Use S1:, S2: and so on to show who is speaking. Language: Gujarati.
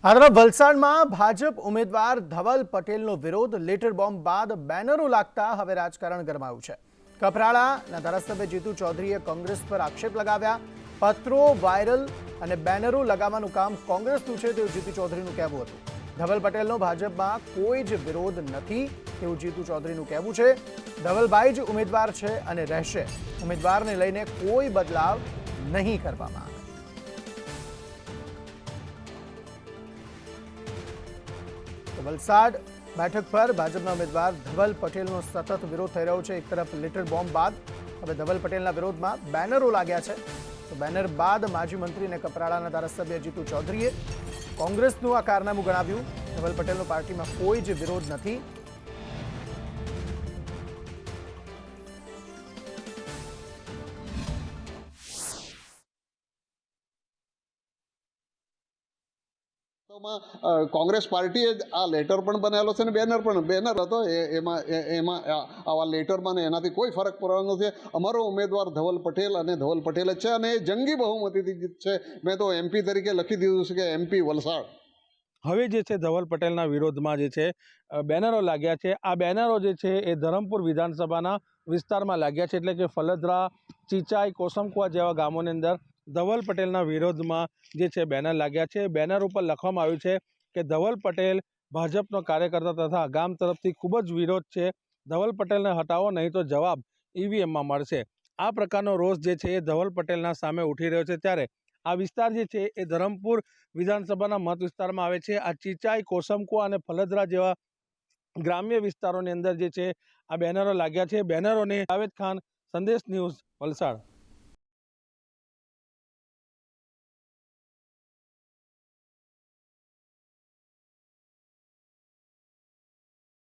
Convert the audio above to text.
S1: આ તરફ વલસાડમાં ભાજપ ઉમેદવાર ધવલ પટેલનો વિરોધ લેટર બોમ્બ બાદ બેનરો લાગતા હવે રાજકારણ ગરમાયું છે। કપરાડાના ધારાસભ્ય જીતુ ચૌધરીએ કોંગ્રેસ પર આક્ષેપ લગાવ્યા। પત્રો વાયરલ અને બેનરો લગાવવાનું કામ કોંગ્રેસનું છે તેવું જીતુ ચૌધરીનું કહેવું હતું। ધવલ પટેલનો ભાજપમાં કોઈ જ વિરોધ નથી તેવું જીતુ ચૌધરીનું કહેવું છે। ધવલભાઈ જ ઉમેદવાર છે અને રહેશે। ઉમેદવારને લઈને કોઈ બદલાવ નહીં કરવામાં આવે। વલસાડ બેઠક પર ભાજપના ઉમેદવાર ધવલ પટેલનો સતત વિરોધ થઈ રહ્યો છે। એક તરફ લેટર બોમ્બ બાદ હવે ધવલ પટેલના વિરોધમાં બેનરો લાગ્યા છે। તો બેનર બાદ માજી મંત્રી અને કપરાડાના ધારાસભ્ય જીતુ ચૌધરીએ કોંગ્રેસનું આ કારનામું ગણાવ્યું। ધવલ પટેલનો પાર્ટીમાં કોઈ જ વિરોધ નથી।
S2: કોંગ્રેસ પાર્ટીએ આ લેટર પણ બનાવેલો છે ને બેનર હતો એમાં આવા લેટરમાં ને એનાથી કોઈ ફરક પડવાનો નથી। અમારો ઉમેદવાર ધવલ પટેલ અને ધવલ પટેલ જ છે અને એ જંગી બહુમતીથી જીતશે। મેં તો એમપી તરીકે લખી દીધું છે કે એમપી વલસાડ।
S3: હવે જે છે ધવલ પટેલના વિરોધમાં જે છે બેનરો લાગ્યા છે। આ બેનરો જે છે એ ધરમપુર વિધાનસભાના વિસ્તારમાં લાગ્યા છે, એટલે કે ફલદરા, ચીચાઈ, કોસમકુવા જેવા ગામોની અંદર ધવલ પટેલના વિરોધમાં જે છે બેનર લાગ્યા છે। બેનર ઉપર લખવામાં આવ્યું છે કે ધવલ પટેલ ભાજપનો કાર્યકર્તા તથા ગામ તરફથી ખૂબ જ વિરોધ છે। ધવલ પટેલને હટાવો, નહીં તો જવાબ ઈવીએમમાં મળશે। આ પ્રકારનો રોષ જે છે એ ધવલ પટેલના સામે ઉઠી રહ્યો છે। ત્યારે આ વિસ્તાર જે છે એ ધરમપુર વિધાનસભાના મત વિસ્તારમાં આવે છે। આ ચીચાઈ, કોસમકુવા અને ફલદરા જેવા ગ્રામ્ય વિસ્તારોની અંદર જે છે આ બેનરો લાગ્યા છે। બેનરોને જાવેદ ખાન, સંદેશ ન્યૂઝ, વલસાડ।